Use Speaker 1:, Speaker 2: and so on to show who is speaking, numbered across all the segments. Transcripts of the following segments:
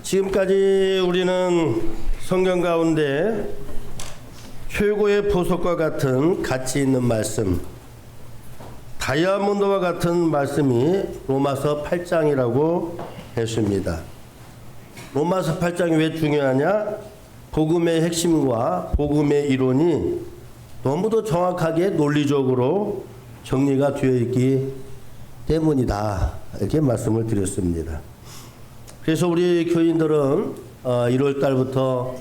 Speaker 1: 지금까지 우리는 성경 가운데 최고의 보석과 같은 가치 있는 말씀, 다이아몬드와 같은 말씀이 로마서 8장이라고 했습니다. 로마서 8장이 왜 중요하냐? 복음의 핵심과 복음의 이론이 너무도 정확하게 논리적으로 정리가 되어 있기 때문이다. 이렇게 말씀을 드렸습니다. 그래서 우리 교인들은 1월 달부터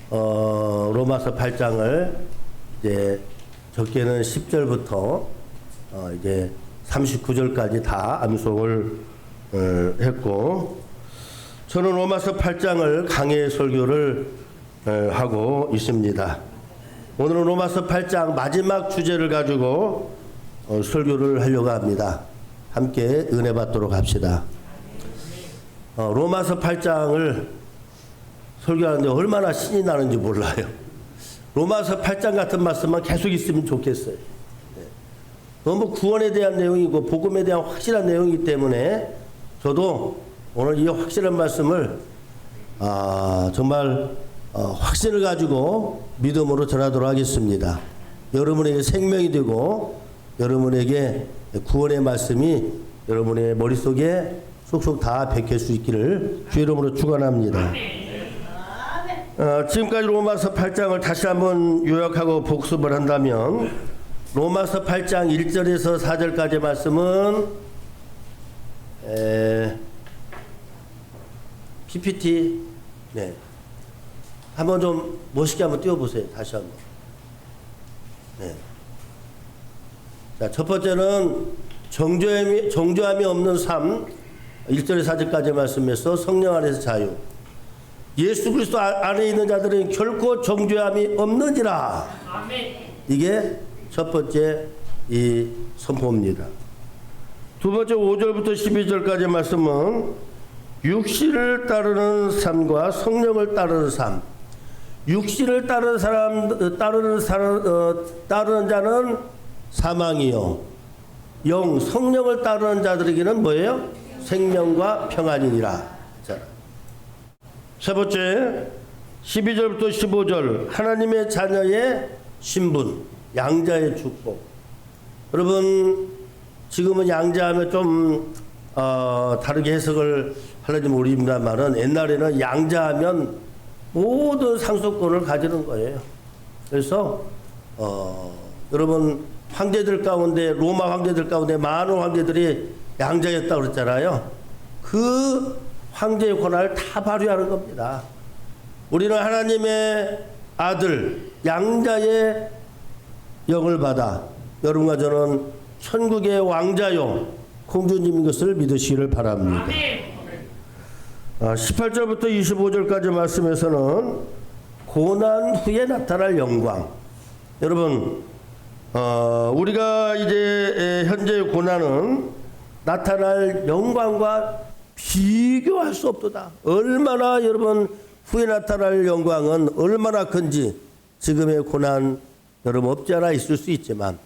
Speaker 1: 로마서 8장을 이제 적게는 10절부터 이제 39절까지 다 암송을 했고, 저는 로마서 8장을 강해 설교를 하고 있습니다. 오늘은 로마서 8장 마지막 주제를 가지고 설교를 하려고 합니다. 함께 은혜 받도록 합시다. 로마서 8장을 설교하는데 얼마나 신이 나는지 몰라요. 로마서 8장 같은 말씀만 계속 있으면 좋겠어요. 너무 구원에 대한 내용이고 복음에 대한 확실한 내용이기 때문에 저도 오늘 이 확실한 말씀을 정말 확신을 가지고 믿음으로 전하도록 하겠습니다. 여러분에게 생명이 되고 여러분에게 구원의 말씀이 여러분의 머릿속에 쏙쏙 다 베낄 수 있기를 주 이름으로 축원합니다. 지금까지 로마서 8장을 다시 한번 요약하고 복습을 한다면, 로마서 8장 1절에서 4절까지 말씀은 PPT 한번 좀 멋있게 한번 띄워보세요. 다시 한번. 자, 첫 번째는 정죄함이 없는 삶, 1절에서 4절까지 말씀에서 성령 안에서 자유. 예수 그리스도 안에 있는 자들은 결코 정죄함이 없느니라. 아멘. 이게 첫 번째 이 선포입니다. 두 번째 5절부터 12절까지 말씀은 육신을 따르는 삶과 성령을 따르는 삶. 육신을 따르는 자는 사망이요, 성령을 따르는 자들에게는 뭐예요? 생명과 평안이니라. 자, 세 번째 12절부터 15절 하나님의 자녀의 신분, 양자의 축복. 여러분, 지금은 양자하면 좀 다르게 해석을 하려지 모릅니다만은, 옛날에는 양자하면 모든 상속권을 가지는 거예요. 그래서 여러분, 황제들 가운데, 로마 황제들 가운데 많은 황제들이 양자였다고 그랬잖아요. 그 황제의 권한을 다 발휘하는 겁니다. 우리는 하나님의 아들 양자의 영을 받아 여러분과 저는 천국의 왕자요 공주님인 것을 믿으시기를 바랍니다. 18절부터 25절까지 말씀에서는 고난 후에 나타날 영광. 여러분, 우리가 이제 현재의 고난은 나타날 영광과 비교할 수 없도다. 얼마나 여러분 후에 나타날 영광은 얼마나 큰지 지금의 고난 여러분 없지 않아 있을 수 있지만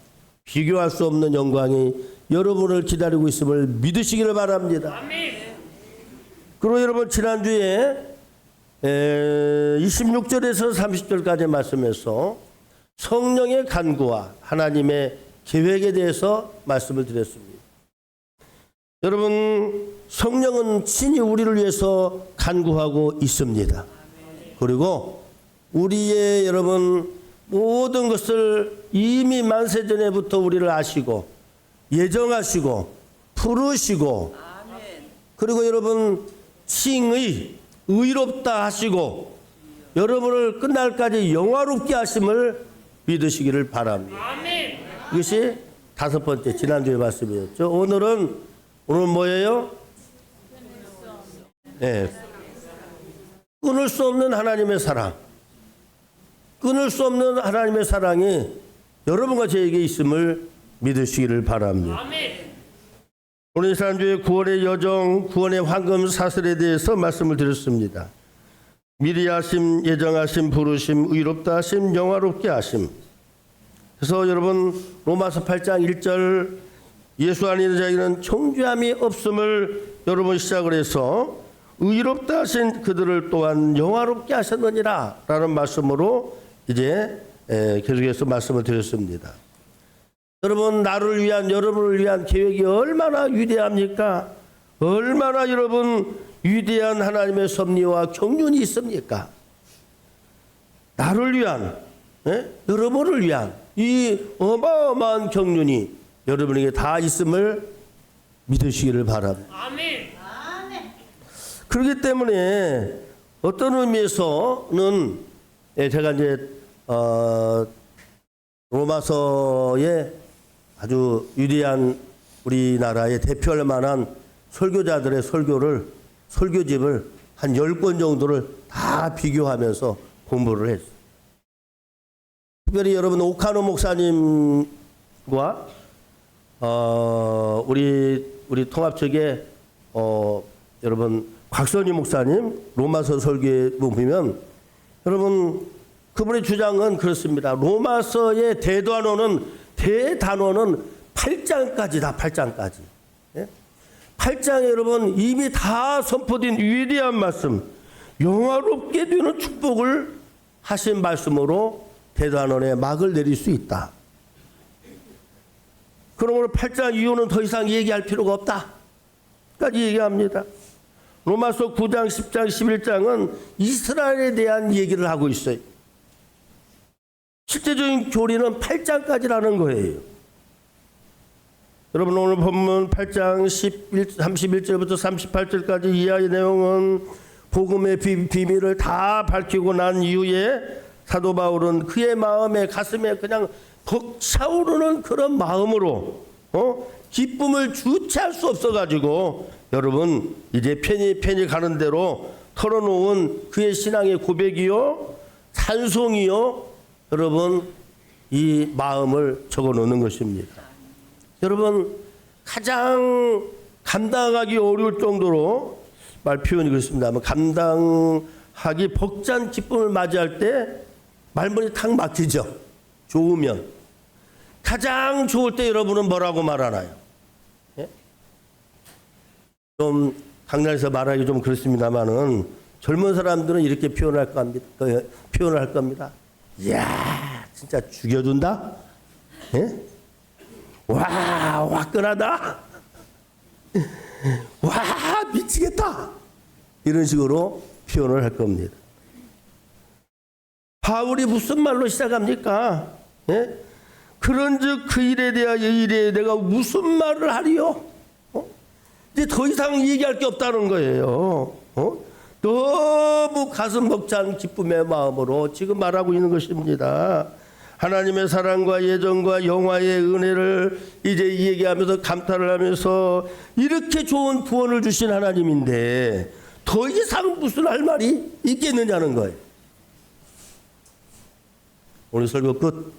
Speaker 1: 비교할 수 없는 영광이 여러분을 기다리고 있음을 믿으시기를 바랍니다. 그리고 여러분, 지난주에 26절에서 30절까지 말씀에서 성령의 간구와 하나님의 계획에 대해서 말씀을 드렸습니다. 여러분, 성령은 친히 우리를 위해서 간구하고 있습니다. 그리고 우리의 여러분 모든 것을 이미 만세전에부터 우리를 아시고 예정하시고 부르시고, 그리고 여러분 칭의 의롭다 하시고 여러분을 끝날까지 영화롭게 하심을 믿으시기를 바랍니다. 이것이 다섯 번째 지난주의 말씀이었죠. 오늘 뭐예요? 끊을 수 없는 하나님의 사랑. 끊을 수 없는 하나님의 사랑이 여러분과 저에게 있음을 믿으시기를 바랍니다. 오늘 지난주에 구원의 여정, 구원의 황금 사슬에 대해서 말씀을 드렸습니다. 미리 하심, 예정하심, 부르심, 의롭다 하심, 영화롭게 하심. 그래서 여러분, 로마서 8장 1절 예수 안에 있는 자에게는 정죄함이 없음을 여러분 시작을 해서 의롭다 하신 그들을 또한 영화롭게 하셨느니라 라는 말씀으로 이제 계속해서 말씀을 드렸습니다. 여러분, 나를 위한, 여러분을 위한 계획이 얼마나 위대합니까? 얼마나 여러분 위대한 하나님의 섭리와 경륜이 있습니까? 나를 위한, 여러분을 위한 이 어마어마한 경륜이 여러분에게 다 있음을 믿으시기를 바랍니다. 아멘. 그렇기 때문에 어떤 의미에서는 제가 이제 로마서의 아주 위대한 우리나라의 대표할 만한 설교자들의 설교집을 한 10권 정도를 다 비교하면서 공부를 했어요. 특별히 여러분 오카노 목사님과 우리 통합 측에 여러분 곽선희 목사님 로마서 설교에 보면 여러분 그분의 주장은 그렇습니다. 로마서의 대단원은 8장까지다. 8장까지. 8장에 여러분 이미 다 선포된 위대한 말씀, 영화롭게 되는 축복을 하신 말씀으로 대단원의 막을 내릴 수 있다. 그러므로 8장 이후는 더 이상 얘기할 필요가 없다 까지 얘기합니다. 로마서 9장, 10장, 11장은 이스라엘에 대한 얘기를 하고 있어요. 실제적인 교리는 8장까지라는 거예요. 여러분 오늘 본문 8장 31절부터 38절까지 이하의 내용은 복음의 비밀을 다 밝히고 난 이후에 사도 바울은 그의 마음에 가슴에 그냥 벅차오르는 그런 마음으로 기쁨을 주체할 수 없어가지고 여러분 이제 편히 가는 대로 털어놓은 그의 신앙의 고백이요 찬송이요 여러분 이 마음을 적어놓는 것입니다. 여러분 가장 감당하기 어려울 정도로 말 표현이 그렇습니다만 감당하기 벅찬 기쁨을 맞이할 때 말문이 탁 막히죠. 좋으면 가장 좋을 때 여러분은 뭐라고 말하나요? 예? 좀 강단에서 말하기 좀 그렇습니다만은 젊은 사람들은 이렇게 표현을 할 겁니다. 이야 진짜 죽여준다. 예? 와 화끈하다. 와 미치겠다. 이런 식으로 표현을 할 겁니다. 바울이 무슨 말로 시작합니까? 예? 그런즉 그 일에 대하여 일에 내가 무슨 말을 하리요? 이제 더 이상 얘기할 게 없다는 거예요. 너무 가슴 벅찬 기쁨의 마음으로 지금 말하고 있는 것입니다. 하나님의 사랑과 예정과 영화의 은혜를 이제 얘기하면서 감탄을 하면서 이렇게 좋은 구원을 주신 하나님인데 더 이상 무슨 할 말이 있겠느냐는 거예요. 오늘 설교 끝.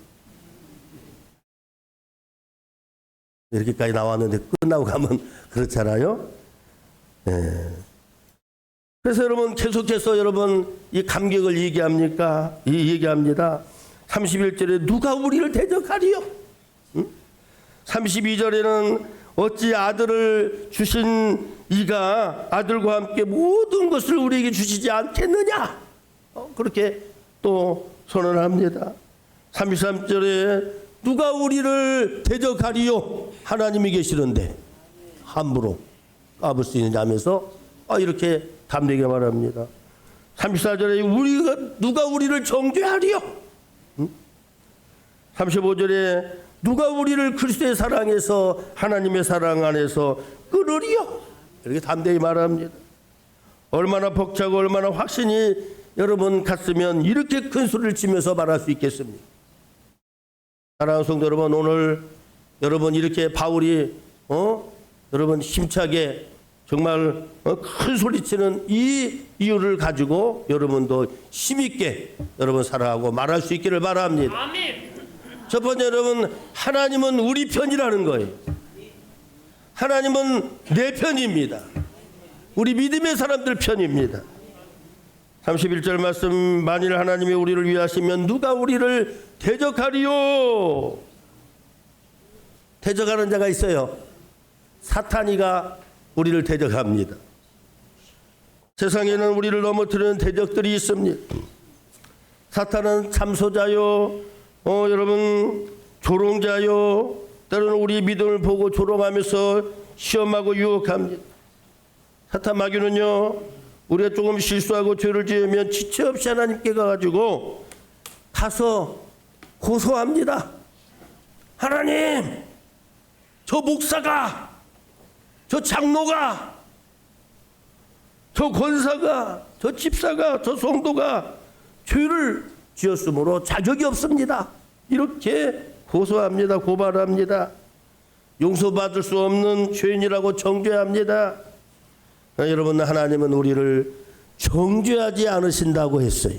Speaker 1: 이렇게까지 나왔는데 끝나고 가면 그렇잖아요. 네. 그래서 여러분 계속해서 여러분 이 감격을 얘기합니까? 얘기합니다. 31절에 누가 우리를 대적하리요? 32절에는 어찌 아들을 주신 이가 아들과 함께 모든 것을 우리에게 주시지 않겠느냐? 그렇게 또 선언합니다. 33절에 누가 우리를 대적하리요? 하나님이 계시는데 함부로 까불 수 있느냐면서 이렇게 담대하게 말합니다. 34절에 누가 우리를 정죄하리요? 35절에 누가 우리를 그리스도의 사랑에서 하나님의 사랑 안에서 끊으리요? 이렇게 담대히 말합니다. 얼마나 벅차고 얼마나 확신이 여러분 갔으면 이렇게 큰 소리를 치면서 말할 수 있겠습니까? 사랑하는 성도 여러분, 오늘 여러분 이렇게 바울이 여러분 힘차게 정말 큰 소리치는 이 이유를 가지고 여러분도 힘있게 여러분 살아가고 말할 수 있기를 바랍니다. 아멘. 첫 번째 여러분 하나님은 우리 편이라는 거예요. 하나님은 내 편입니다. 우리 믿음의 사람들 편입니다. 31절 말씀 만일 하나님이 우리를 위하시면 누가 우리를 대적하리요? 대적하는 자가 있어요. 사탄이가 우리를 대적합니다. 세상에는 우리를 넘어뜨리는 대적들이 있습니다. 사탄은 참소자요, 여러분 조롱자요, 때로는 우리 믿음을 보고 조롱하면서 시험하고 유혹합니다. 사탄 마귀는요, 우리가 조금 실수하고 죄를 지으면 지체 없이 하나님께 가가지고 가서 고소합니다. 하나님, 저 목사가, 저 장로가, 저 권사가, 저 집사가, 저 성도가 죄를 지었으므로 자격이 없습니다. 이렇게 고소합니다. 고발합니다. 용서받을 수 없는 죄인이라고 정죄합니다. 여러분, 하나님은 우리를 정죄하지 않으신다고 했어요.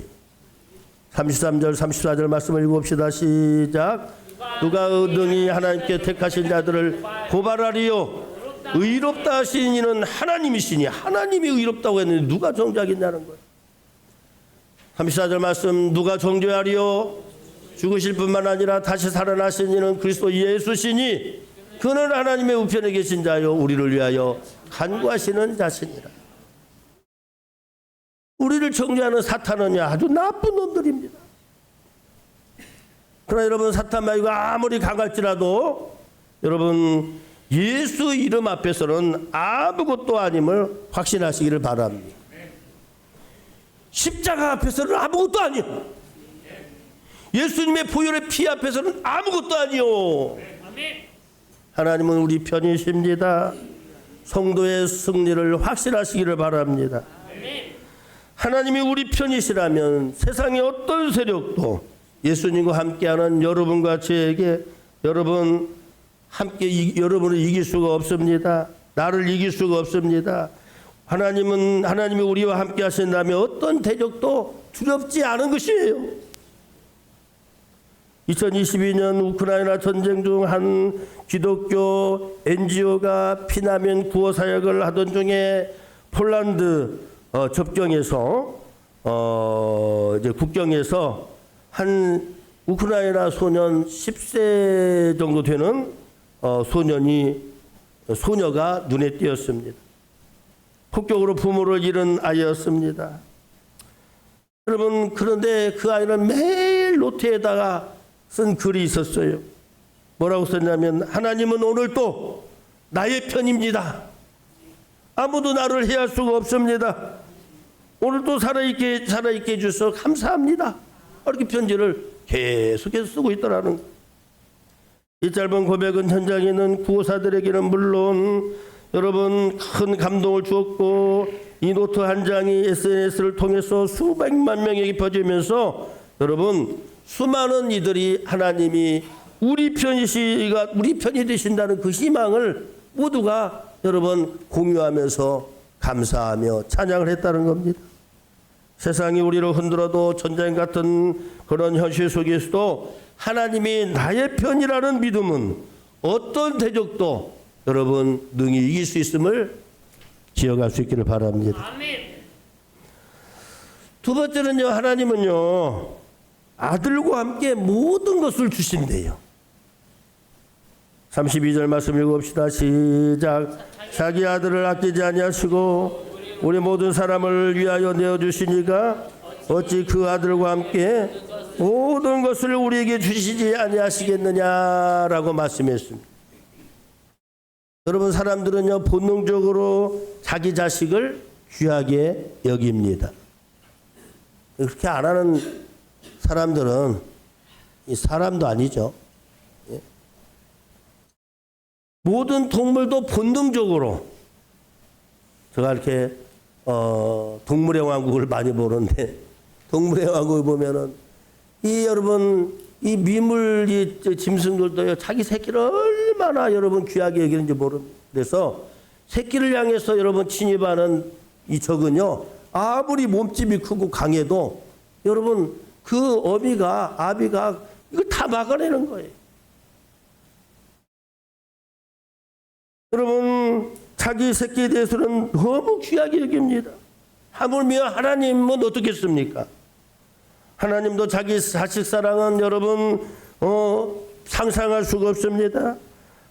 Speaker 1: 33절 34절 말씀을 읽읍시다. 시작. 누가 능히 하나님께 택하신 자들을 고발하리요, 의롭다 하신 이는 하나님이시니. 하나님이 의롭다고 했는데 누가 정죄하겠냐는 거예요. 34절 말씀, 누가 정죄하리요, 죽으실 뿐만 아니라 다시 살아나신 이는 그리스도 예수시니 그는 하나님의 우편에 계신 자요, 우리를 위하여 간구하시는 자시니라. 우리를 정죄하는 사탄은 아주 나쁜 놈들입니다. 그러나 여러분, 사탄 마귀가 아무리 강할지라도 여러분, 예수 이름 앞에서는 아무것도 아님을 확신하시기를 바랍니다. 십자가 앞에서는 아무것도 아니요, 예수님의 보혈의 피 앞에서는 아무것도 아니요. 하나님은 우리 편이십니다. 성도의 승리를 확신하시기를 바랍니다. 하나님이 우리 편이시라면 세상의 어떤 세력도 예수님과 함께하는 여러분과 저에게 여러분을 이길 수가 없습니다. 나를 이길 수가 없습니다. 하나님이 우리와 함께 하신다면 어떤 대적도 두렵지 않은 것이에요. 2022년 우크라이나 전쟁 중 한 기독교 NGO가 피난민 구호 사역을 하던 중에 폴란드 접경에서 이제 국경에서 한 우크라이나 소년 10세 정도 되는 소녀가 눈에 띄었습니다. 폭격으로 부모를 잃은 아이였습니다. 여러분, 그런데 그 아이는 매일 노트에다가 쓴 글이 있었어요. 뭐라고 썼냐면, 하나님은 오늘도 나의 편입니다. 아무도 나를 해할 수가 없습니다. 오늘도 살아있게 해주셔서 감사합니다. 이렇게 편지를 계속해서 쓰고 있더라는 거예요. 이 짧은 고백은 현장에 있는 구호사들에게는 물론 여러분 큰 감동을 주었고, 이 노트 한 장이 SNS를 통해서 수백만 명에게 퍼지면서 여러분 수많은 이들이 하나님이 우리 편이 되신다는 그 희망을 모두가 여러분 공유하면서 감사하며 찬양을 했다는 겁니다. 세상이 우리를 흔들어도 전쟁 같은 그런 현실 속에서도 하나님이 나의 편이라는 믿음은 어떤 대적도 여러분 능히 이길 수 있음을 기억할 수 있기를 바랍니다. 두 번째는요, 하나님은요 아들과 함께 모든 것을 주신대요. 32절 말씀 읽읍시다. 시작. 자기 아들을 아끼지 아니하시고 우리 모든 사람을 위하여 내어주시니가 어찌 그 아들과 함께 모든 것을 우리에게 주시지 아니하시겠느냐라고 말씀했습니다. 여러분, 사람들은요 본능적으로 자기 자식을 귀하게 여깁니다. 그렇게 안 하는 사람들은 사람도 아니죠. 모든 동물도 본능적으로, 제가 이렇게 동물의 왕국을 많이 보는데 동물의 왕국을 보면은 여러분 이 미물 이 짐승들도요 자기 새끼를 얼마나 여러분 귀하게 여기는지 모릅니다. 그래서 새끼를 향해서 여러분 침입하는 이 적은요 아무리 몸집이 크고 강해도 여러분 그 아비가 이걸 다 막아내는 거예요. 여러분 자기 새끼에 대해서는 너무 귀하게 여깁니다. 하물며 하나님은 어떻겠습니까? 하나님도 자기 자식 사랑은 여러분 상상할 수가 없습니다.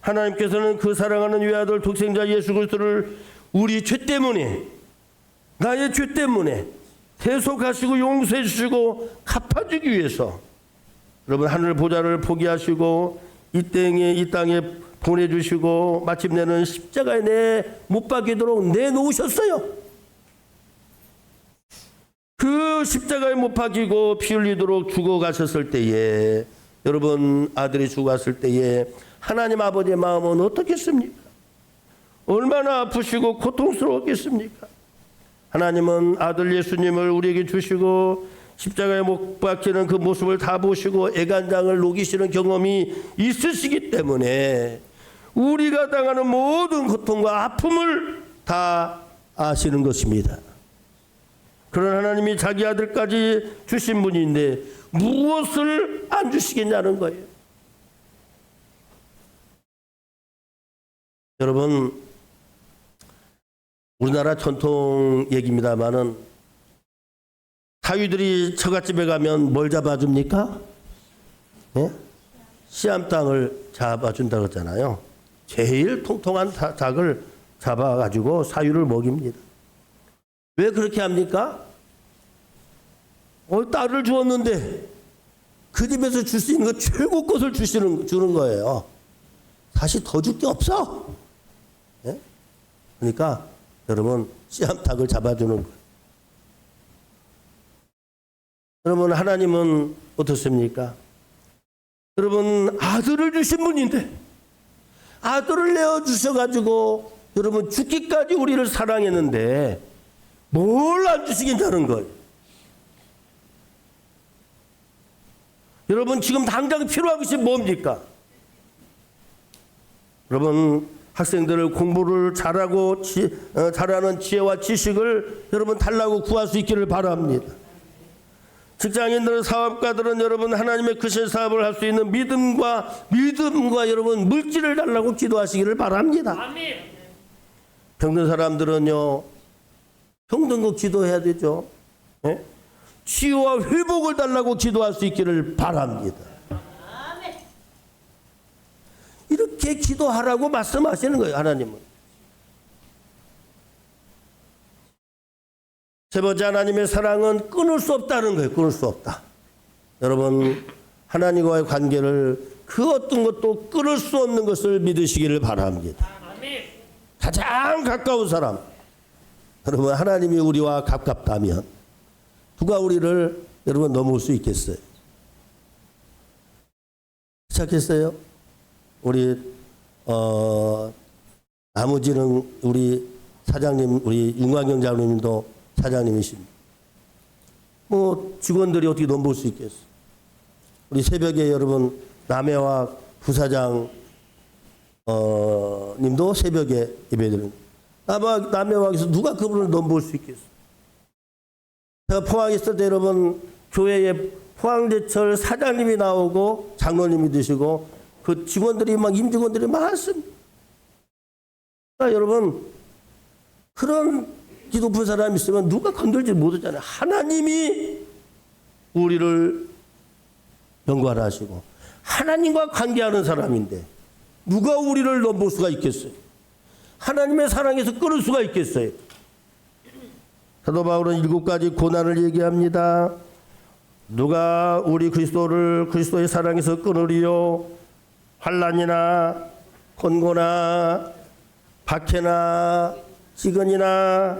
Speaker 1: 하나님께서는 그 사랑하는 외아들 독생자 예수 그리스도를 우리 죄 때문에 나의 죄 때문에 대속하시고 용서해 주시고 갚아주기 위해서 여러분 하늘 보좌를 포기하시고 이 땅에 보내주시고 마침내는 십자가에 못 박이도록 내놓으셨어요. 그 십자가에 못 박이고 피 흘리도록 죽어가셨을 때에 여러분 아들이 죽었을 때에 하나님 아버지의 마음은 어떻겠습니까? 얼마나 아프시고 고통스러웠겠습니까? 하나님은 아들 예수님을 우리에게 주시고 십자가에 못 박히는 그 모습을 다 보시고 애간장을 녹이시는 경험이 있으시기 때문에 우리가 당하는 모든 고통과 아픔을 다 아시는 것입니다. 그런 하나님이 자기 아들까지 주신 분인데 무엇을 안 주시겠냐는 거예요. 여러분, 우리나라 전통 얘기입니다마는 사위들이 처갓집에 가면 뭘 잡아줍니까? 예? 씨암 땅을 잡아준다고 했잖아요. 제일 통통한 닭을 잡아가지고 사위를 먹입니다. 왜 그렇게 합니까? 딸을 주었는데 그 집에서 줄 수 있는 거 최고 것을 주는 거예요. 사실 더 줄 게 없어. 예? 그러니까 여러분 씨암탉을 잡아주는 거예요. 여러분 하나님은 어떻습니까? 여러분 아들을 주신 분인데 아들을 내어주셔가지고 여러분 죽기까지 우리를 사랑했는데 뭘 안 주시겠다는 거예요. 여러분 지금 당장 필요한 것이 뭡니까? 여러분 학생들을 공부를 잘하고 잘하는 지혜와 지식을 여러분 달라고 구할 수 있기를 바랍니다. 직장인들은 사업가들은 여러분 하나님의 크신 사업을 할 수 있는 믿음과 여러분 물질을 달라고 기도하시기를 바랍니다. 아멘. 병든 사람들은요 병든 거 기도해야 되죠. 예? 치유와 회복을 달라고 기도할 수 있기를 바랍니다. 아멘. 이렇게 기도하라고 말씀하시는 거예요. 하나님은. 세 번째 하나님의 사랑은 끊을 수 없다는 거예요. 끊을 수 없다. 여러분 하나님과의 관계를 그 어떤 것도 끊을 수 없는 것을 믿으시기를 바랍니다. 가장 가까운 사람. 여러분 하나님이 우리와 가깝다면 누가 우리를 여러분 넘을 수 있겠어요? 시작했어요? 우리 나무지능 우리 사장님 우리 윤광경 장로님도 사장님이십니다. 뭐 직원들이 어떻게 넘볼 수 있겠어요? 우리 새벽에 여러분 남해와 부사장 님도 새벽에 예배드립니다. 남해와에서 누가 그분을 넘볼 수 있겠어요? 제가 포항에 있을 때 여러분 교회에 포항제철 사장님이 나오고 장로님이 되시고 그 직원들이 막 임직원들이 많습니다. 그러니까 여러분 그런 기 높은 사람이 있으면 누가 건들지 못하잖아요. 하나님이 우리를 연구하라 하시고 하나님과 관계하는 사람인데 누가 우리를 넘볼 수가 있겠어요? 하나님의 사랑에서 끊을 수가 있겠어요? 사도 바울은 7가지 고난을 얘기합니다. 누가 우리 그리스도의 사랑에서 끊으리요? 환난이나 권고나 박해나 시근이나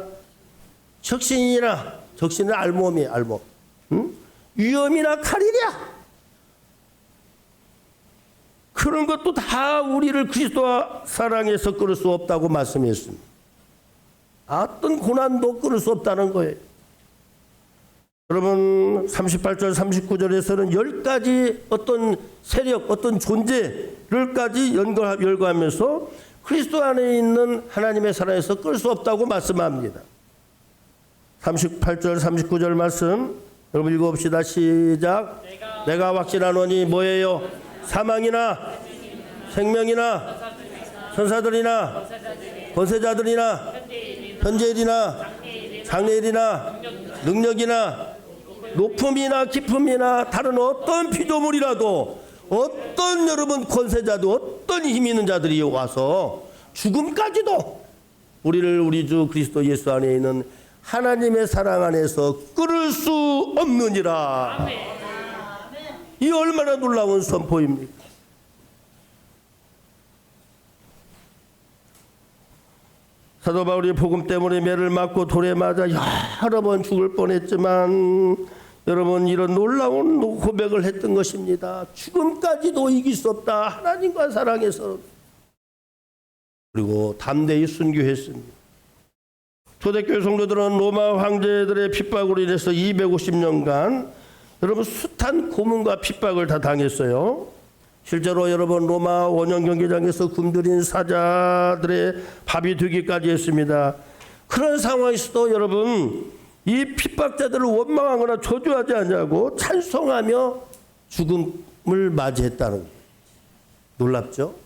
Speaker 1: 적신은 알몸이에요. 알몸. 응? 위험이나 칼이랴. 그런 것도 다 우리를 그리스도와 사랑에서 끊을 수 없다고 말씀했습니다. 어떤 고난도 끊을 수 없다는 거예요. 여러분 38절 39절에서는 10가지 어떤 세력 어떤 존재를까지 열거하면서 그리스도 안에 있는 하나님의 사랑에서 끌 수 없다고 말씀합니다. 38절 39절 말씀 여러분 읽어봅시다. 시작. 내가 확신하노니 뭐예요? 사망이나 생명이나 천사들이나 권세자들이나 현재일이나 장래일이나 능력이나 높음이나 깊음이나 다른 어떤 피조물이라도 어떤 여러분 권세자도 어떤 힘 있는 자들이 와서 죽음까지도 우리를 우리 주 그리스도 예수 안에 있는 하나님의 사랑 안에서 끊을 수 없느니라. 이 얼마나 놀라운 선포입니까? 사도 바울이 복음 때문에 매를 맞고 돌에 맞아 여러 번 죽을 뻔했지만 여러분 이런 놀라운 고백을 했던 것입니다. 죽음까지도 이길 수 없다. 하나님과 사랑해서. 그리고 담대히 순교했습니다. 초대교회 성도들은 로마 황제들의 핍박으로 인해서 250년간 여러분 숱한 고문과 핍박을 다 당했어요. 실제로 여러분 로마 원형 경기장에서 굶주린 사자들의 밥이 되기까지 했습니다. 그런 상황에서도 여러분 이 핍박자들을 원망하거나 저주하지 않냐고 찬송하며 죽음을 맞이했다는 거예요. 놀랍죠?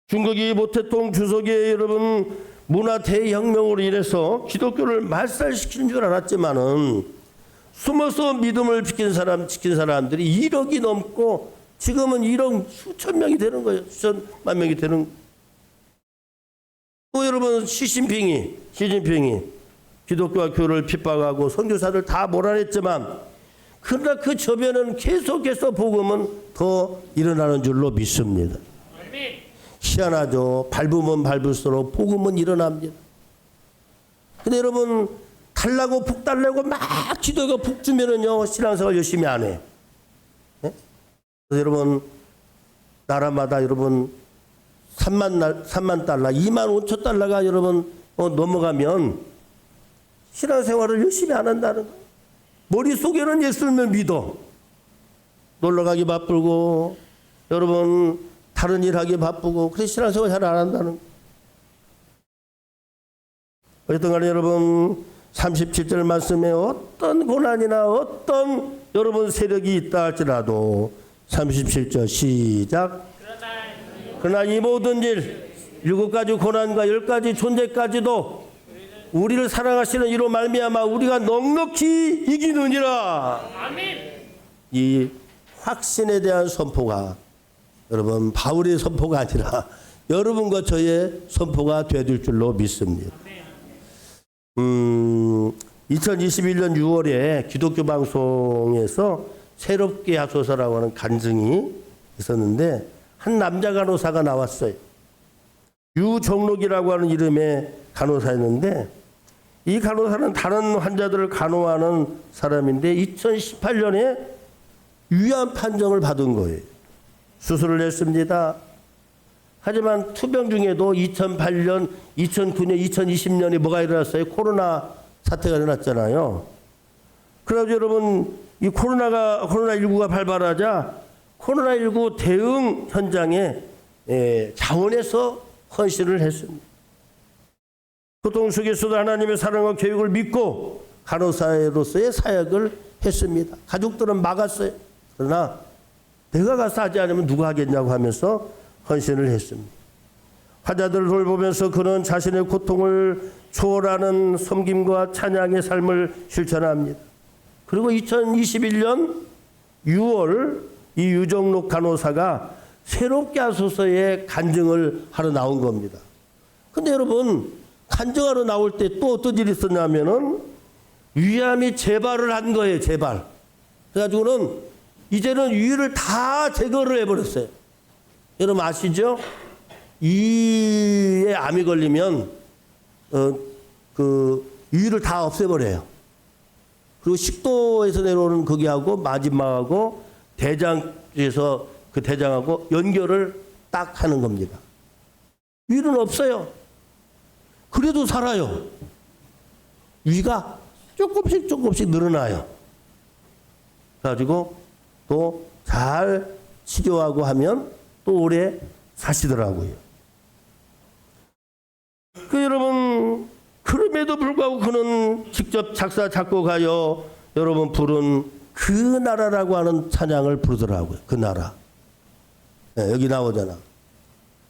Speaker 1: 중국이 모태통 주석의 여러분 문화 대혁명으로 인해서 기독교를 말살시키는 줄 알았지만은 숨어서 믿음을 지킨 사람들이 1억이 넘고 지금은 1억 수천 명이 되는 거예요. 수천만 명이 되는. 또 여러분 시진핑이 기독교와 교를 핍박하고 선교사들 다 몰아냈지만 그러나 그 저변은 계속해서 복음은 더 일어나는 줄로 믿습니다. 희한하죠. 밟으면 밟을수록 복음은 일어납니다. 근데 여러분 달라고 푹 달라고 막 기도가 푹 주면은요 신앙생활 열심히 안 해. 네? 그래서 여러분 나라마다 여러분 3만 달러, 2만 5천 달러가 여러분 넘어가면 신앙생활을 열심히 안 한다는 거예요. 머릿속에는 예수님을 믿어. 놀러가기 바쁘고 여러분 다른 일 하기 바쁘고 그래서 신앙생활 잘 안 한다는 거예요. 어쨌든 간에 여러분 37절 말씀에 어떤 고난이나 어떤 여러분 세력이 있다 할지라도 37절 시작. 그러나 이 모든 일 7가지 고난과 10가지 존재까지도 우리를 사랑하시는 이로 말미암아 우리가 넉넉히 이기느니라. 이 확신에 대한 선포가 여러분 바울의 선포가 아니라 여러분과 저의 선포가 되어질 줄로 믿습니다. 2021년 6월에 기독교 방송에서 새롭게 하소서라고 하는 간증이 있었는데 한 남자 간호사가 나왔어요. 유정록이라고 하는 이름의 간호사였는데 이 간호사는 다른 환자들을 간호하는 사람인데 2018년에 위암 판정을 받은 거예요. 수술을 했습니다. 하지만 투병 중에도 2008년, 2009년, 2020년에 뭐가 일어났어요? 코로나 사태가 일어났잖아요. 그래서 여러분 이 코로나19가 발발하자 코로나19 대응 현장에 자원해서 헌신을 했습니다. 고통 속에서도 하나님의 사랑과 교육을 믿고 간호사로서의 사역을 했습니다. 가족들은 막았어요. 그러나 내가 가서 하지 않으면 누가 하겠냐고 하면서 헌신을 했습니다. 환자들을 돌보면서 그는 자신의 고통을 초월하는 섬김과 찬양의 삶을 실천합니다. 그리고 2021년 6월 이 유정록 간호사가 새롭게 하소서에 간증을 하러 나온 겁니다. 근데 여러분 간증하러 나올 때 또 어떤 일이 있었냐면은 위암이 재발을 한 거예요. 재발. 그래가지고는 이제는 위를 다 제거를 해버렸어요. 여러분 아시죠? 위에 암이 걸리면 그 위를 다 없애버려요. 그리고 식도에서 내려오는 거기하고 마지막하고 대장에서 그 대장하고 연결을 딱 하는 겁니다. 위는 없어요. 그래도 살아요. 위가 조금씩 늘어나요. 그래가지고 또 잘 치료하고 하면 또 오래 사시더라고요. 여러분 그럼에도 불구하고 그는 직접 작사 작곡하여 여러분 부른 그 나라라고 하는 찬양을 부르더라고요. 그 나라. 네, 여기 나오잖아.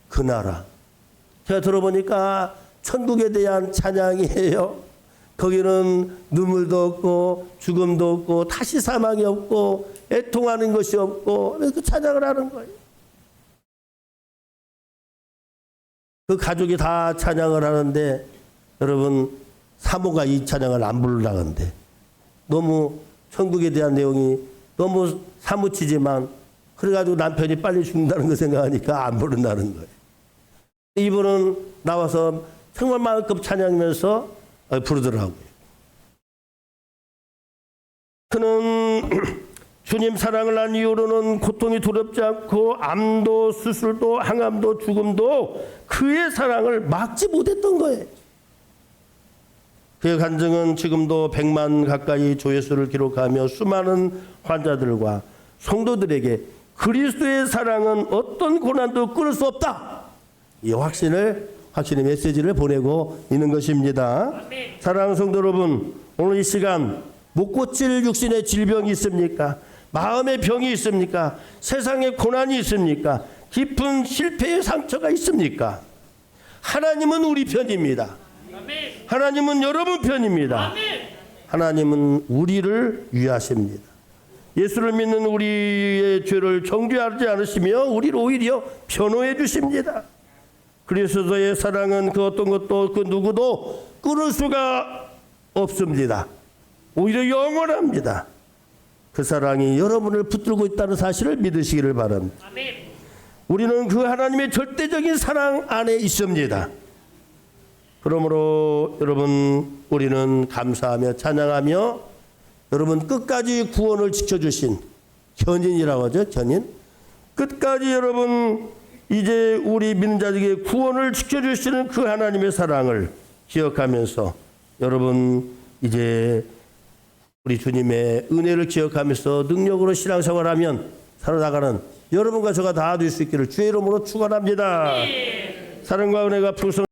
Speaker 1: 그 나라. 제가 들어보니까 천국에 대한 찬양이에요. 거기는 눈물도 없고 죽음도 없고 다시 사망이 없고 애통하는 것이 없고 그 찬양을 하는 거예요. 그 가족이 다 찬양을 하는데 여러분 사모가 이 찬양을 안 부르려는데 너무 천국에 대한 내용이 너무 사무치지만 그래가지고 남편이 빨리 죽는다는 거 생각하니까 안 부른다는 거예요. 이분은 나와서 정말 마음껏 찬양하면서 부르더라고요. 그는 주님 사랑을 한 이후로는 고통이 두렵지 않고 암도 수술도 항암도 죽음도 그의 사랑을 막지 못했던 거예요. 그의 간증은 지금도 100만 가까이 조회수를 기록하며 수많은 환자들과 성도들에게 그리스도의 사랑은 어떤 고난도 끊을 수 없다. 이 확신의 메시지를 보내고 있는 것입니다. 사랑하는 성도 여러분, 오늘 이 시간 못 고칠 육신의 질병이 있습니까? 마음의 병이 있습니까? 세상의 고난이 있습니까? 깊은 실패의 상처가 있습니까? 하나님은 우리 편입니다. 하나님은 여러분 편입니다. 하나님은 우리를 위하십니다. 예수를 믿는 우리의 죄를 정죄하지 않으시며 우리를 오히려 변호해 주십니다. 그리스도의 사랑은 그 어떤 것도 그 누구도 끊을 수가 없습니다. 오히려 영원합니다. 그 사랑이 여러분을 붙들고 있다는 사실을 믿으시기를 바랍니다. 우리는 그 하나님의 절대적인 사랑 안에 있습니다. 그러므로 여러분, 우리는 감사하며 찬양하며 여러분 끝까지 구원을 지켜주신 견인이라고 하죠. 견인. 끝까지 여러분 이제 우리 믿는 자들에게 구원을 지켜주시는 그 하나님의 사랑을 기억하면서 여러분 이제 우리 주님의 은혜를 기억하면서 능력으로 신앙생활하면 살아나가는 여러분과 저가 다 될 수 있기를 주의 이름으로 축원합니다. 사랑과 은혜가 풍성